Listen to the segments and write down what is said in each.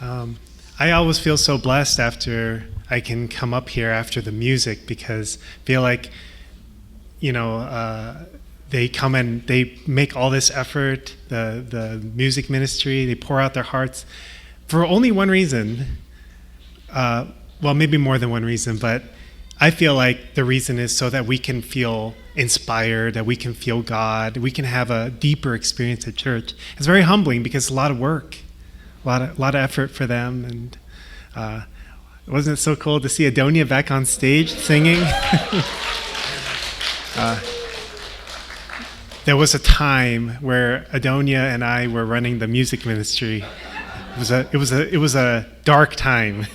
Um, I always feel so blessed after I can come up here after the music because I feel like, you know, they come and they make all this effort, the music ministry, they pour out their hearts for only one reason. Well, maybe more than one reason, but I feel like the reason is so that we can feel inspired, that we can feel God, we can have a deeper experience at church. It's very humbling because it's a lot of work, a lot of effort for them. And wasn't it so cool to see Adonia back on stage singing? There was a time where Adonia and I were running the music ministry. It was a dark time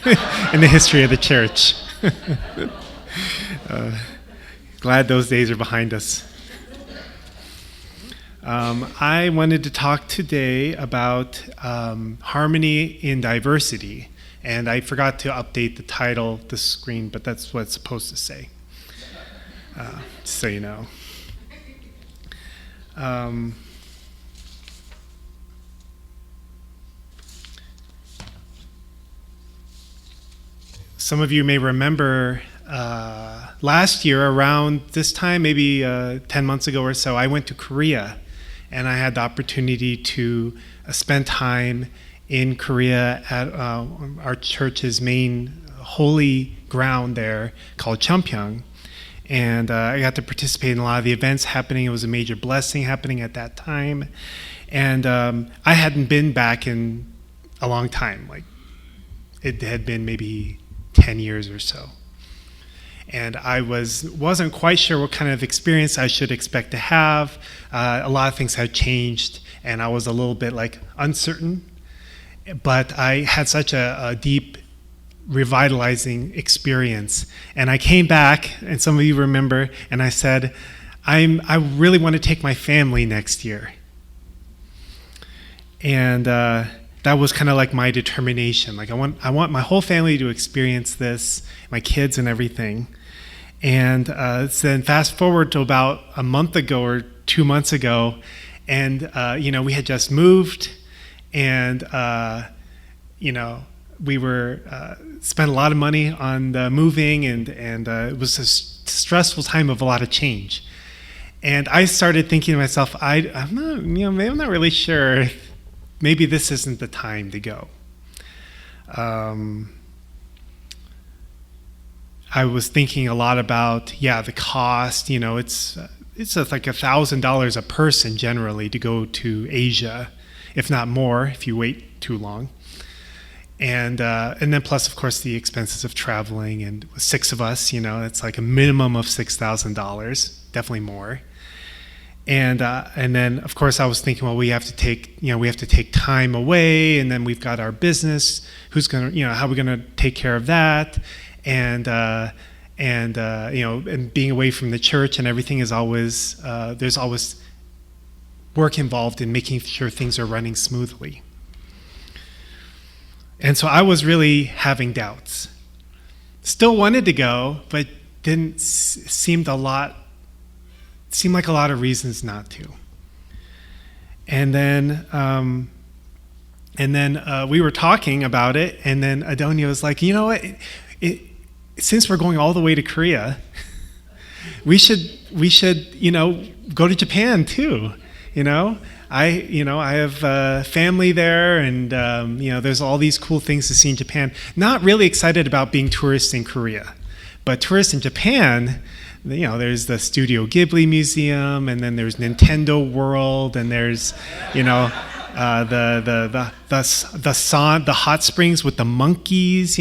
in the history of the church. Glad those days are behind us. I wanted to talk today about harmony in diversity, and I forgot to update the title of the screen, but that's what it's supposed to say. Just so you know. Some of you may remember last year around this time, maybe 10 months ago or so, I went to Korea, and I had the opportunity to spend time in Korea at our church's main holy ground there called Cheonpyeong. And I got to participate in a lot of the events happening. It was a major blessing happening at that time. And I hadn't been back in a long time. Like, it had been maybe 10 years or so. And I wasn't quite sure what kind of experience I should expect to have. A lot of things had changed, and I was a little bit uncertain. But I had such a deep, revitalizing experience. And I came back, and some of you remember, and I said, I really want to take my family next year. And that was kind of like my determination. Like I want my whole family to experience this, my kids and everything. And so then fast forward to about a month ago or 2 months ago, and we had just moved, and we were spent a lot of money on the moving, and it was a stressful time of a lot of change. And I started thinking to myself, I'm not really sure. Maybe this isn't the time to go. I was thinking a lot about, the cost. It's like $1,000 a person generally to go to Asia, if not more, if you wait too long. And then plus, of course, the expenses of traveling. And 6 of us, it's like a minimum of $6,000, definitely more. And then, of course, I was thinking, well, we have to take time away, and then we've got our business. Who's gonna, how are we gonna take care of that? And being away from the church and everything is always there's always work involved in making sure things are running smoothly. And so I was really having doubts. Still wanted to go, but seemed like a lot of reasons not to. And then we were talking about it, and then Adonia was like, you know what? Since we're going all the way to Korea, we should go to Japan too. I have family there, and there's all these cool things to see in Japan. Not really excited about being tourists in Korea, but tourists in Japan. There's the Studio Ghibli Museum, and then there's Nintendo World, and there's the hot springs with the monkeys.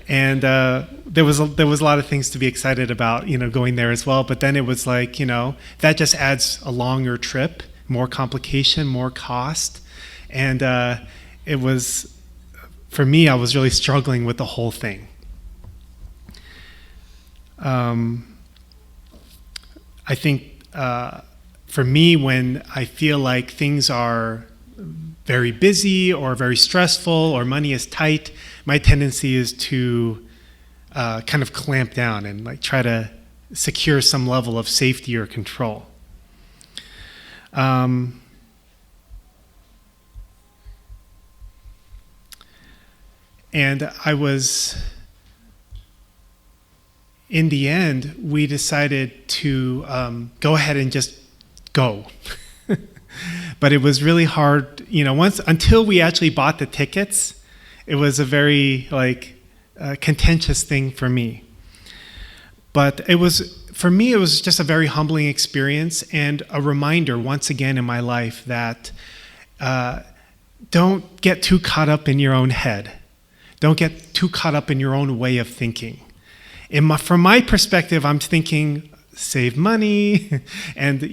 And there was a lot of things to be excited about, going there as well. But then it was like, that just adds a longer trip, more complication, more cost. And it was, for me, I was really struggling with the whole thing. I think for me, when I feel like things are very busy or very stressful or money is tight, my tendency is to kind of clamp down and try to secure some level of safety or control. And in the end, we decided to go ahead and just go. But it was really hard, until we actually bought the tickets, it was a very contentious thing for me. But for me, it was just a very humbling experience and a reminder once again in my life that don't get too caught up in your own head. Don't get too caught up in your own way of thinking. From my perspective, I'm thinking, save money. And,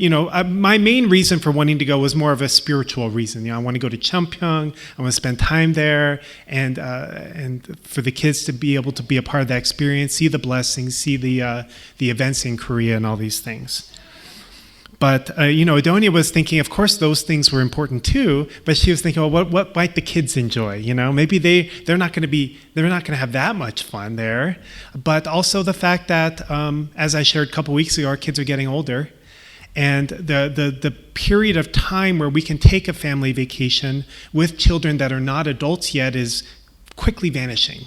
my main reason for wanting to go was more of a spiritual reason. I want to go to Cheongpyeong. I want to spend time there and for the kids to be able to be a part of that experience, see the blessings, see the events in Korea and all these things. But, Adonia was thinking, of course, those things were important too, but she was thinking, well, what might the kids enjoy? Maybe they're not going to have that much fun there. But also the fact that, as I shared a couple weeks ago, our kids are getting older, and the period of time where we can take a family vacation with children that are not adults yet is quickly vanishing.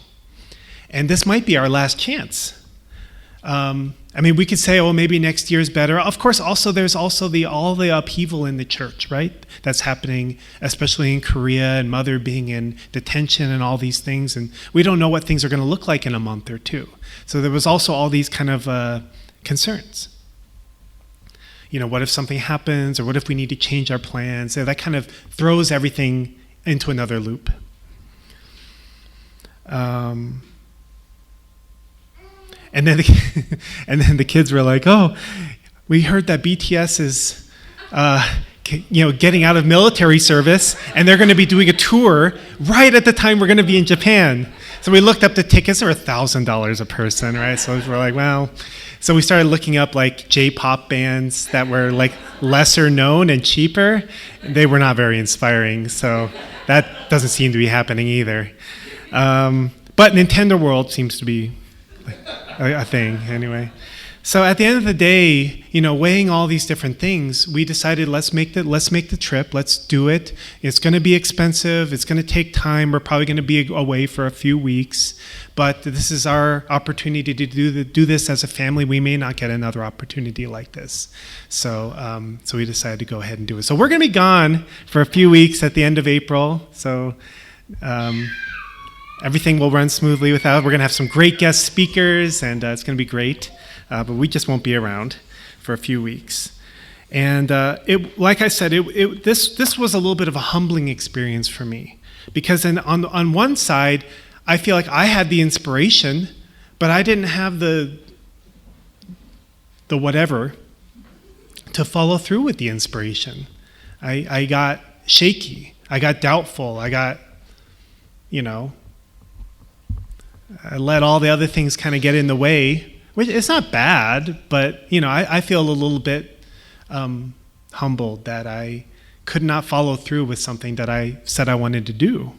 And this might be our last chance. We could say, maybe next year is better. Of course, there's also all the upheaval in the church, right? That's happening, especially in Korea, and Mother being in detention and all these things. And we don't know what things are going to look like in a month or two. So there was also all these kind of concerns. What if something happens, or what if we need to change our plans? So that kind of throws everything into another loop. And then the kids were like, we heard that BTS is, getting out of military service, and they're going to be doing a tour right at the time we're going to be in Japan. So we looked up the tickets. They were $1,000 a person, right? So we're like, so we started looking up J-pop bands that were lesser known and cheaper. They were not very inspiring, so that doesn't seem to be happening either. But Nintendo World seems to be a thing anyway. So at the end of the day, weighing all these different things, we decided let's make the trip. Let's do it. It's going to be expensive. It's going to take time. We're probably going to be away for a few weeks, but this is our opportunity to do this as a family. We may not get another opportunity like this, so we decided to go ahead and do it. So we're going to be gone for a few weeks at the end of April. So. Everything will run smoothly without. We're going to have some great guest speakers, and it's going to be great. But we just won't be around for a few weeks. And like I said, this was a little bit of a humbling experience for me, because on one side, I feel like I had the inspiration, but I didn't have the whatever to follow through with the inspiration. I got shaky. I got doubtful. I got, I let all the other things kind of get in the way, which it's not bad, but, I feel a little bit humbled that I could not follow through with something that I said I wanted to do.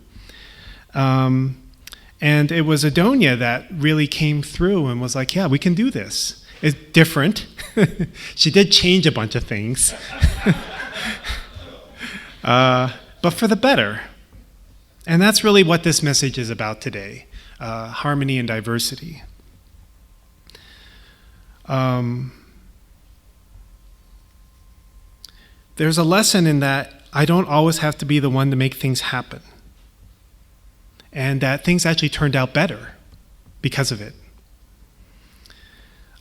And it was Adonia that really came through and was like, yeah, we can do this. It's different. She did change a bunch of things. But for the better. And that's really what this message is about today. Harmony and diversity. There's a lesson in that I don't always have to be the one to make things happen. And that things actually turned out better because of it.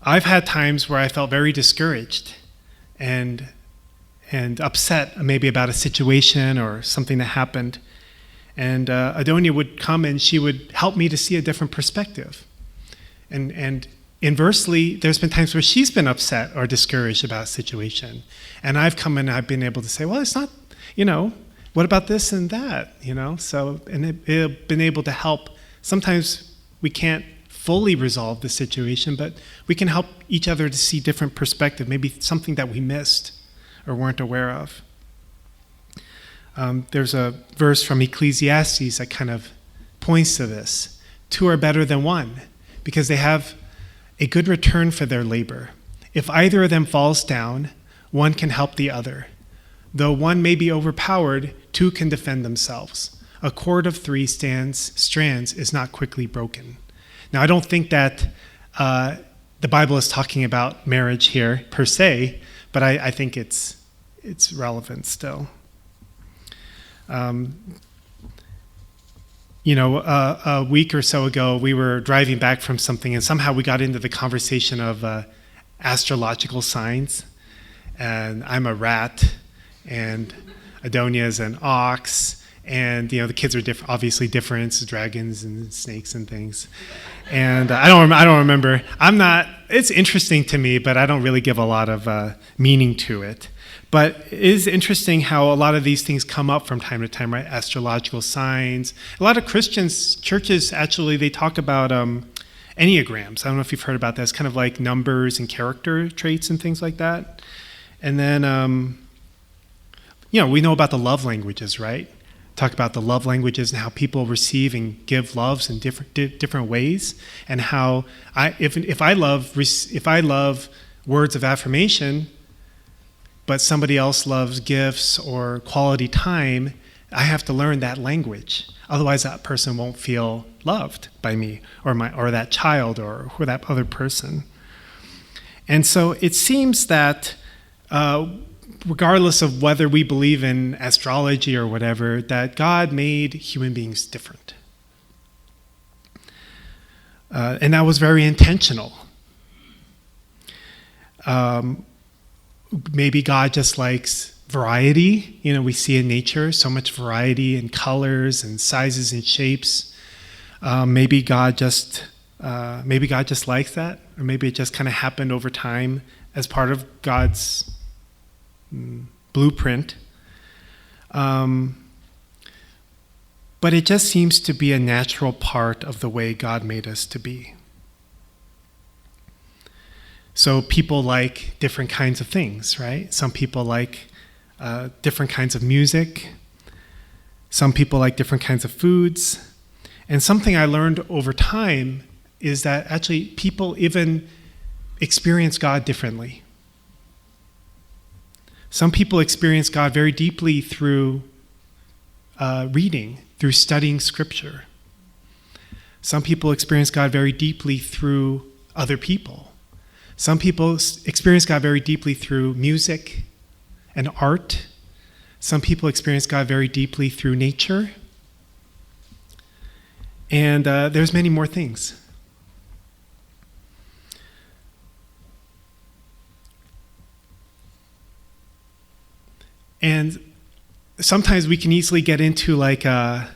I've had times where I felt very discouraged and upset maybe about a situation or something that happened. And Adonia would come and she would help me to see a different perspective. And inversely, there's been times where she's been upset or discouraged about a situation. And I've come and I've been able to say, well, it's not, what about this and that, So, and it been able to help. Sometimes we can't fully resolve the situation, but we can help each other to see different perspective, maybe something that we missed or weren't aware of. There's a verse from Ecclesiastes that kind of points to this. 2 are better than 1 because they have a good return for their labor. If either of them falls down, one can help the other. Though one may be overpowered, 2 can defend themselves. a cord of three strands is not quickly broken. Now, I don't think that the Bible is talking about marriage here per se, but I think it's relevant still. A week or so ago, we were driving back from something, and somehow we got into the conversation of astrological signs. And I'm a rat, and Adonia is an ox, and the kids are obviously different, dragons and snakes and things. And I don't remember. It's interesting to me, but I don't really give a lot of meaning to it. But it is interesting how a lot of these things come up from time to time, right? Astrological signs. A lot of churches, actually, they talk about enneagrams. I don't know if you've heard about that. It's kind of like numbers and character traits and things like that. And then, we know about the love languages, right? Talk about the love languages and how people receive and give loves in different ways, and how if I love words of affirmation, but somebody else loves gifts or quality time, I have to learn that language. Otherwise, that person won't feel loved by me or that child or that other person. And so it seems that regardless of whether we believe in astrology or whatever, that God made human beings different. And that was very intentional. Maybe God just likes variety. We see in nature so much variety in colors and sizes and shapes. Maybe God just likes that, or maybe it just kind of happened over time as part of God's blueprint. But it just seems to be a natural part of the way God made us to be. So people like different kinds of things, right? Some people like different kinds of music. Some people like different kinds of foods. And something I learned over time is that actually people even experience God differently. Some people experience God very deeply through reading, through studying Scripture. Some people experience God very deeply through other people. Some people experience God very deeply through music and art. Some people experience God very deeply through nature. And there's many more things. And sometimes we can easily get into like a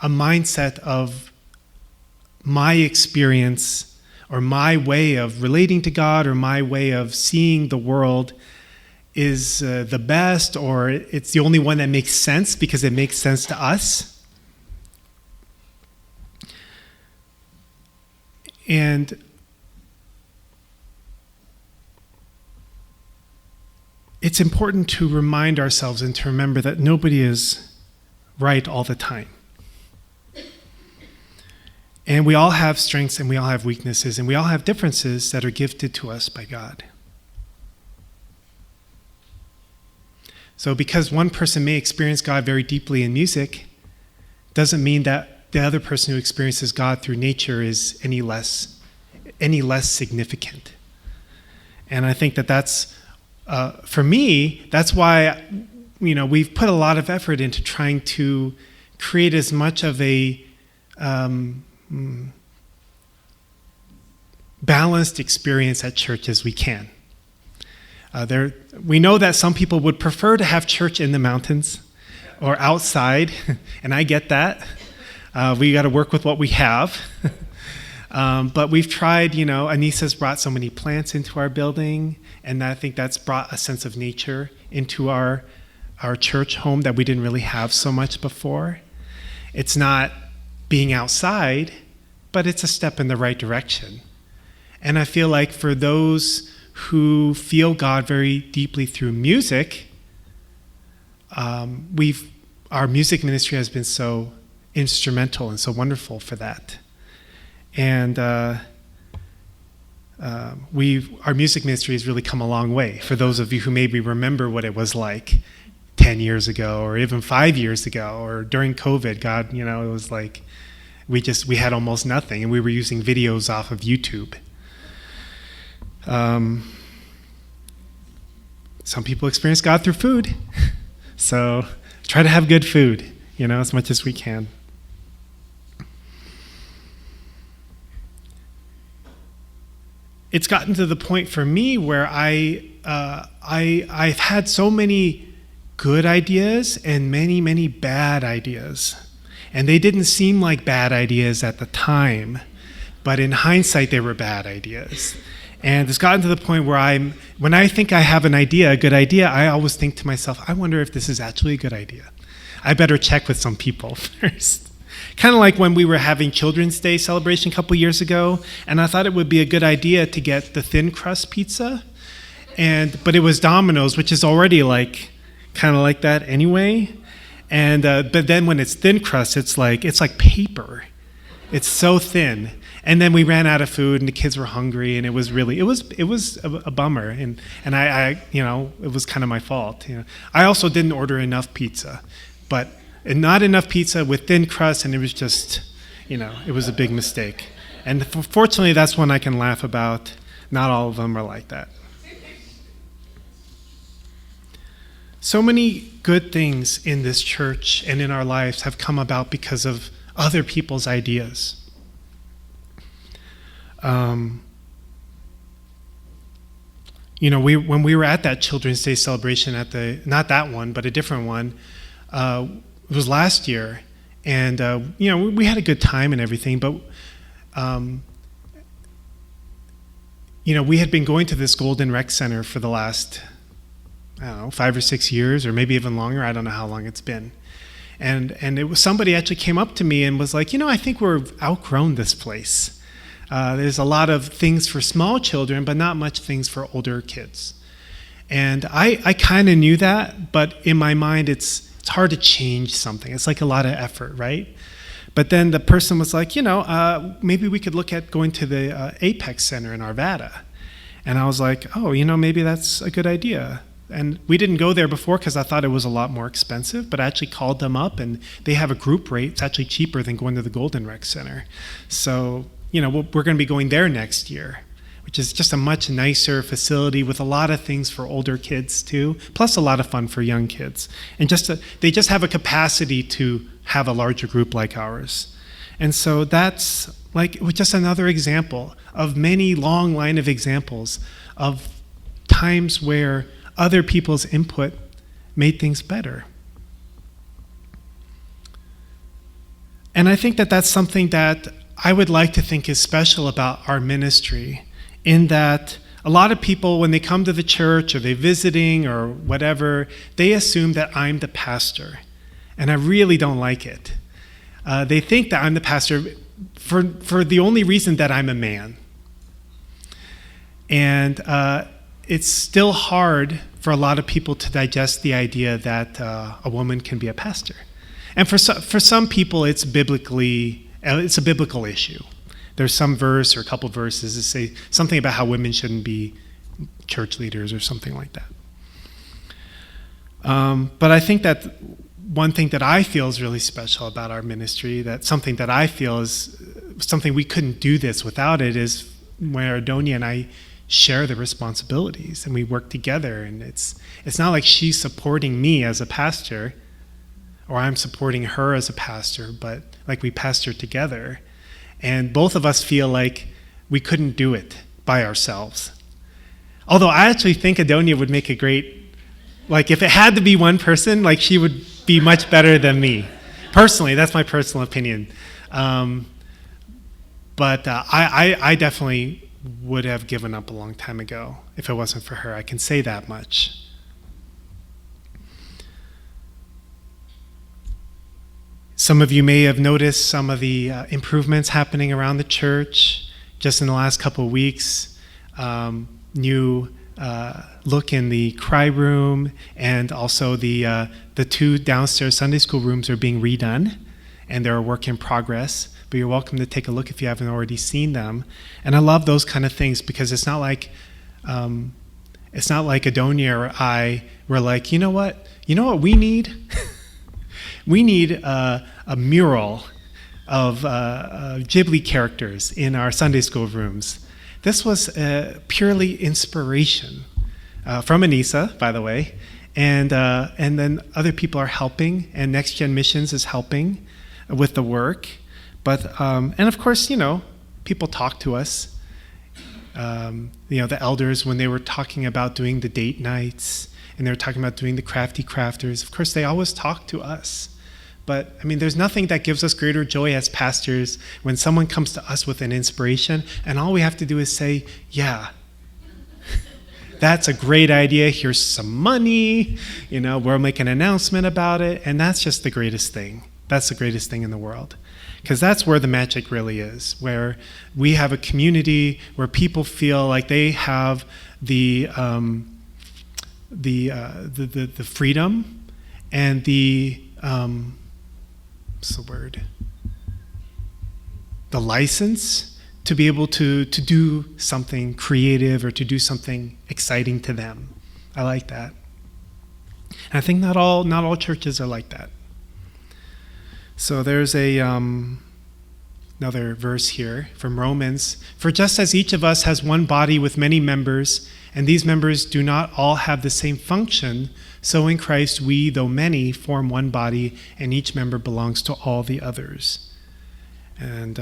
mindset of my experience or my way of relating to God or my way of seeing the world is the best, or it's the only one that makes sense because it makes sense to us. And it's important to remind ourselves and to remember that nobody is right all the time. And we all have strengths and we all have weaknesses and we all have differences that are gifted to us by God. So because one person may experience God very deeply in music, doesn't mean that the other person who experiences God through nature is any less significant. And I think that's, for me, that's why, we've put a lot of effort into trying to create as much of a balanced experience at church as we can. We know that some people would prefer to have church in the mountains or outside, and I get that. We got to work with what we have. But we've tried, Anissa's brought so many plants into our building, and I think that's brought a sense of nature into our church home that we didn't really have so much before. It's not being outside, but it's a step in the right direction. And I feel like for those who feel God very deeply through music, our music ministry has been so instrumental and so wonderful for that. And our music ministry has really come a long way. For those of you who maybe remember what it was like 10 years ago or even 5 years ago, or during COVID. God, it was like we had almost nothing, and we were using videos off of YouTube. Some people experience God through food. So try to have good food, as much as we can. It's gotten to the point for me where I've had so many good ideas and many, many bad ideas. And they didn't seem like bad ideas at the time, but in hindsight, they were bad ideas. And it's gotten to the point where when I think I have a good idea, I always think to myself, I wonder if this is actually a good idea. I better check with some people first. Kind of like when we were having Children's Day celebration a couple years ago, and I thought it would be a good idea to get the thin crust pizza, but it was Domino's, which is already kind of like that anyway. And but then when it's thin crust, it's like paper. It's so thin. And then we ran out of food, and the kids were hungry, and it was a bummer. And I it was kind of my fault. I also didn't order enough pizza, and not enough pizza with thin crust, and it was just, it was a big mistake. And fortunately, that's one I can laugh about. Not all of them are like that. So many good things in this church and in our lives have come about because of other people's ideas. When we were at that Children's Day celebration not that one, but a different one, it was last year, and we had a good time and everything, but we had been going to this Golden Rec Center for the last, 5 or 6 years, or maybe even longer. I don't know how long it's been. And it was somebody actually came up to me and was like, I think we're outgrown this place. There's a lot of things for small children, but not much things for older kids. And I kind of knew that, but in my mind, it's hard to change something. It's like a lot of effort, right? But then the person was like, maybe we could look at going to the Apex Center in Arvada. And I was like, oh, maybe that's a good idea. And we didn't go there before because I thought it was a lot more expensive, but I actually called them up, and they have a group rate. It's actually cheaper than going to the Golden Rec Center. So, we're going to be going there next year, which is just a much nicer facility with a lot of things for older kids too, plus a lot of fun for young kids. And they just have a capacity to have a larger group like ours. And so that's just another example of many long line of examples of times where other people's input made things better. And I think that that's something that I would like to think is special about our ministry, in that a lot of people, when they come to the church or they're visiting or whatever, they assume that I'm the pastor. And I really don't like it. They think that I'm the pastor for the only reason that I'm a man. And it's still hard for a lot of people to digest the idea that a woman can be a pastor. And for some people, it's a biblical issue. There's some verse or a couple verses that say something about how women shouldn't be church leaders or something like that. But I think that one thing that I feel is really special about our ministry, that something that I feel is something we couldn't do this without it, is where Adonia and I share the responsibilities and we work together. And it's not like she's supporting me as a pastor or I'm supporting her as a pastor, but like we pastor together. And both of us feel like we couldn't do it by ourselves. Although I actually think Adonia would make a great, if it had to be one person, she would be much better than me. Personally, that's my personal opinion. But I definitely would have given up a long time ago if it wasn't for her. I can say that much. Some of you may have noticed some of the improvements happening around the church just in the last couple of weeks. New look in the cry room, and also the 2 downstairs Sunday school rooms are being redone, and they're a work in progress. But you're welcome to take a look if you haven't already seen them. And I love those kind of things because it's not like Adonia or I were like, you know what? You know what we need? We need a mural of Ghibli characters in our Sunday school rooms. This was purely inspiration from Anissa, by the way, and then other people are helping, and Next Gen Missions is helping with the work. But and of course, people talk to us. The elders, when they were talking about doing the date nights, and they were talking about doing the crafty crafters, of course, they always talk to us. But, there's nothing that gives us greater joy as pastors when someone comes to us with an inspiration, and all we have to do is say, yeah, that's a great idea. Here's some money. We'll make an announcement about it, and that's just the greatest thing. That's the greatest thing in the world. Because that's where the magic really is, where we have a community where people feel like they have the freedom and the the license to be able to do something creative or to do something exciting to them. I like that. And I think not all churches are like that. So there's another verse here from Romans. For just as each of us has one body with many members, and these members do not all have the same function, so in Christ we, though many, form one body, and each member belongs to all the others. And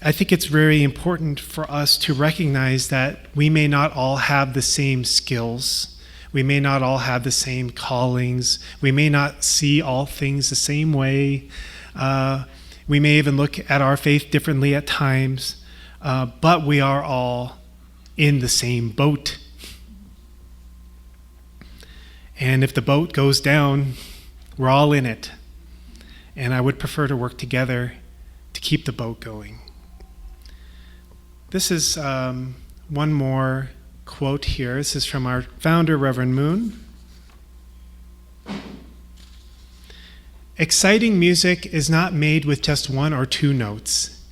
I think it's very important for us to recognize that we may not all have the same skills. We may not all have the same callings. We may not see all things the same way. We may even look at our faith differently at times. But we are all in the same boat. And if the boat goes down, we're all in it. And I would prefer to work together to keep the boat going. This is one more quote here. This is from our founder, Reverend Moon. Exciting music is not made with just one or two notes,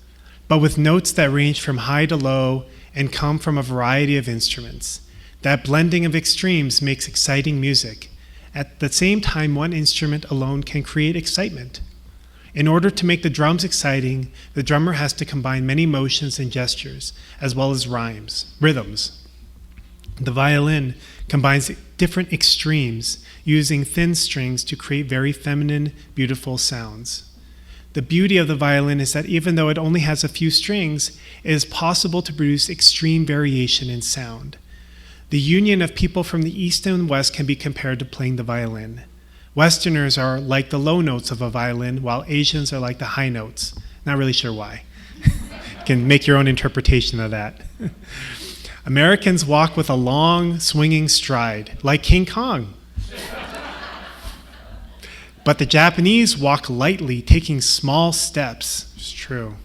but with notes that range from high to low and come from a variety of instruments. That blending of extremes makes exciting music. At the same time, one instrument alone can create excitement. In order to make the drums exciting, the drummer has to combine many motions and gestures, as well as rhythms. The violin combines different extremes, using thin strings to create very feminine, beautiful sounds. The beauty of the violin is that even though it only has a few strings, it is possible to produce extreme variation in sound. The union of people from the East and West can be compared to playing the violin. Westerners are like the low notes of a violin, while Asians are like the high notes. Not really sure why. You can make your own interpretation of that. Americans walk with a long, swinging stride, like King Kong. But the Japanese walk lightly, taking small steps. It's true.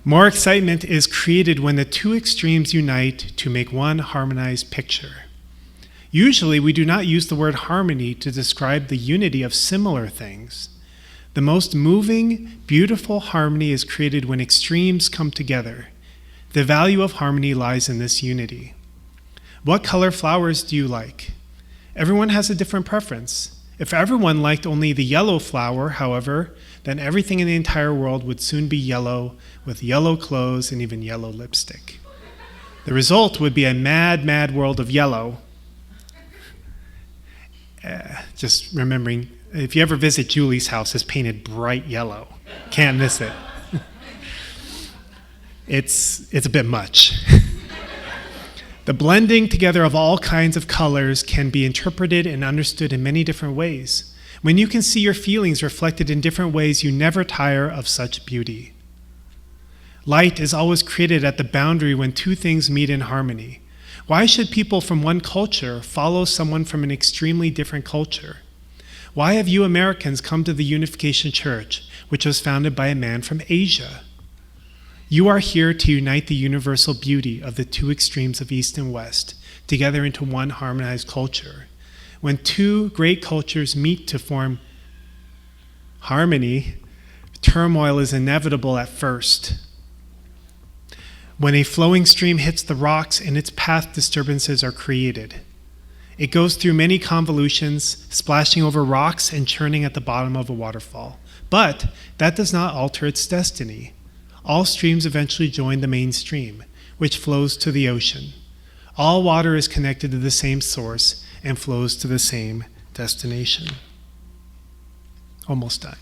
More excitement is created when the two extremes unite to make one harmonized picture. Usually, we do not use the word harmony to describe the unity of similar things. The most moving, beautiful harmony is created when extremes come together. The value of harmony lies in this unity. What color flowers do you like? Everyone has a different preference. If everyone liked only the yellow flower, however, then everything in the entire world would soon be yellow, with yellow clothes and even yellow lipstick. The result would be a mad, mad world of yellow. Just remembering, if you ever visit Julie's house, it's painted bright yellow. Can't miss it. It's a bit much. The blending together of all kinds of colors can be interpreted and understood in many different ways. When you can see your feelings reflected in different ways, you never tire of such beauty. Light is always created at the boundary when two things meet in harmony. Why should people from one culture follow someone from an extremely different culture? Why have you Americans come to the Unification Church, which was founded by a man from Asia? You are here to unite the universal beauty of the two extremes of East and West together into one harmonized culture. When two great cultures meet to form harmony, turmoil is inevitable at first. When a flowing stream hits the rocks, in its path disturbances are created. It goes through many convolutions, splashing over rocks and churning at the bottom of a waterfall. But that does not alter its destiny. All streams eventually join the main stream, which flows to the ocean. All water is connected to the same source and flows to the same destination. Almost done.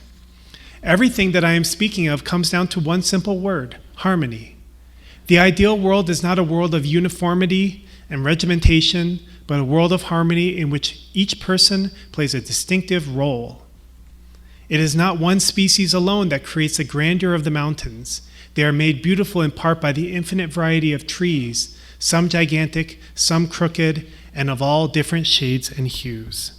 Everything that I am speaking of comes down to one simple word: harmony. The ideal world is not a world of uniformity and regimentation, but a world of harmony in which each person plays a distinctive role. It is not one species alone that creates the grandeur of the mountains. They are made beautiful in part by the infinite variety of trees, some gigantic, some crooked, and of all different shades and hues.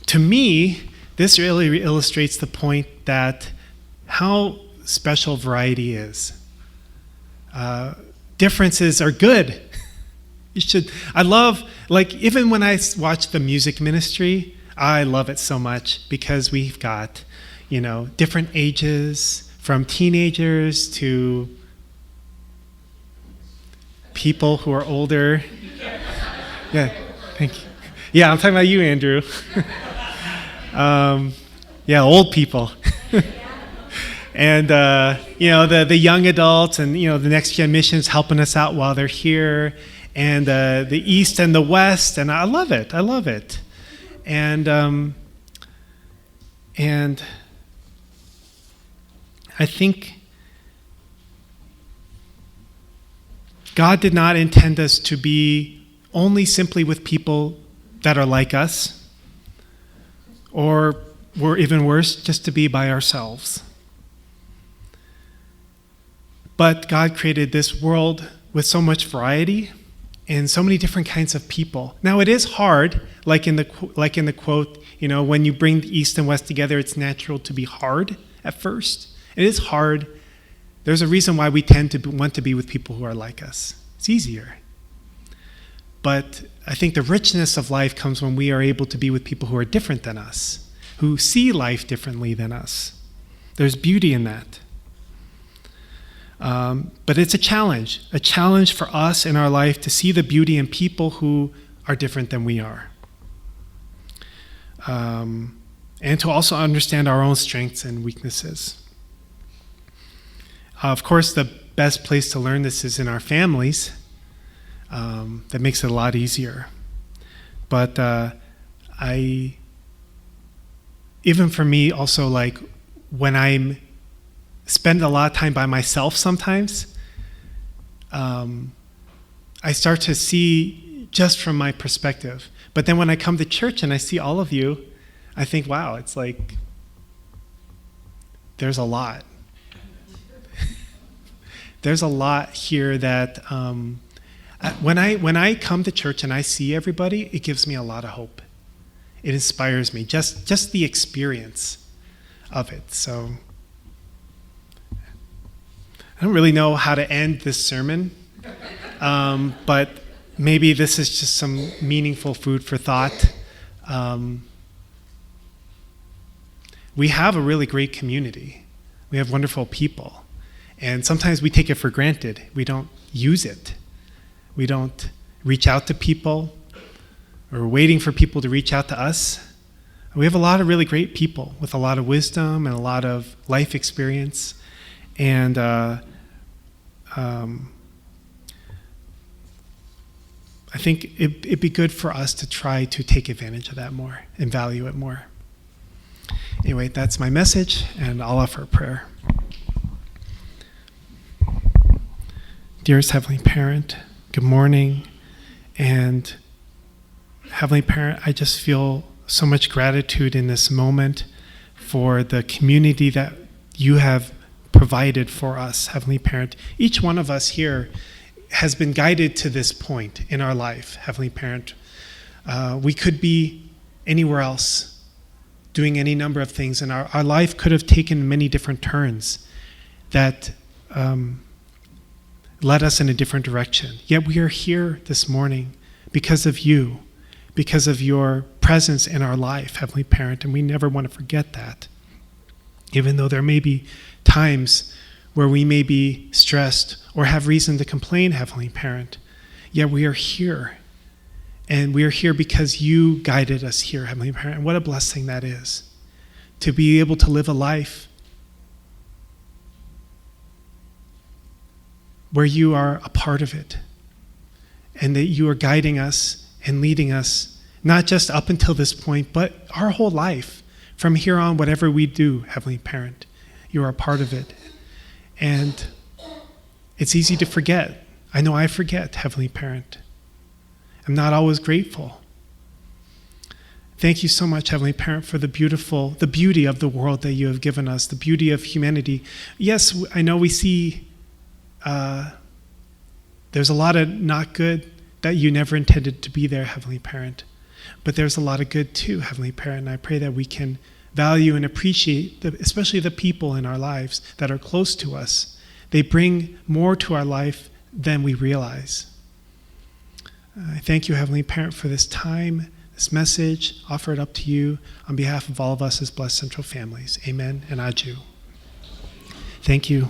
To me, this really illustrates the point that how special variety is. Differences are good. I love, even when I watch the music ministry, I love it so much because we've got, different ages, from teenagers to people who are older. Yeah, thank you. Yeah, I'm talking about you, Andrew. Old people. And, the young adults and, the next gen missions helping us out while they're here. And the East and the West, and I love it. And I think God did not intend us to be only simply with people that are like us, or even worse, just to be by ourselves. But God created this world with so much variety and so many different kinds of people. Now it is hard, like in the quote, when you bring the East and West together, it's natural to be hard at first. It is hard. There's a reason why we tend to want to be with people who are like us. It's easier. But I think the richness of life comes when we are able to be with people who are different than us, who see life differently than us. There's beauty in that. But it's a challenge for us in our life to see the beauty in people who are different than we are. And to also understand our own strengths and weaknesses. Of course, the best place to learn this is in our families. That makes it a lot easier. But even for me also, when I'm spend a lot of time by myself sometimes, I start to see just from my perspective. But then when I come to church and I see all of you, I think, wow, it's like there's a lot. There's a lot here that when I come to church and I see everybody, it gives me a lot of hope. It inspires me, just the experience of it. So I don't really know how to end this sermon, but maybe this is just some meaningful food for thought. We have a really great community. We have wonderful people. And sometimes we take it for granted. We don't use it. We don't reach out to people. We're waiting for people to reach out to us. We have a lot of really great people with a lot of wisdom and a lot of life experience. And I think it'd be good for us to try to take advantage of that more and value it more. Anyway, that's my message, and I'll offer a prayer. Dearest Heavenly Parent, good morning. And Heavenly Parent, I just feel so much gratitude in this moment for the community that you have provided for us, Heavenly Parent. Each one of us here has been guided to this point in our life, Heavenly Parent. We could be anywhere else, doing any number of things, and our life could have taken many different turns that led us in a different direction. Yet we are here this morning because of you, because of your presence in our life, Heavenly Parent, and we never want to forget that. Even though there may be times where we may be stressed or have reason to complain, Heavenly Parent. Yet we are here. And we are here because you guided us here, Heavenly Parent. And what a blessing that is, to be able to live a life where you are a part of it, and that you are guiding us and leading us, not just up until this point, but our whole life. From here on, whatever we do, Heavenly Parent, you are a part of it. And it's easy to forget. I know I forget, Heavenly Parent. I'm not always grateful. Thank you so much, Heavenly Parent, for the beauty of the world that you have given us, the beauty of humanity. Yes, I know we see there's a lot of not good that you never intended to be there, Heavenly Parent. But there's a lot of good too, Heavenly Parent. And I pray that we can value and appreciate, especially the people in our lives that are close to us. They bring more to our life than we realize. I thank you, Heavenly Parent, for this time, this message. Offer it up to you on behalf of all of us as Blessed Central families. Amen and adieu. Thank you.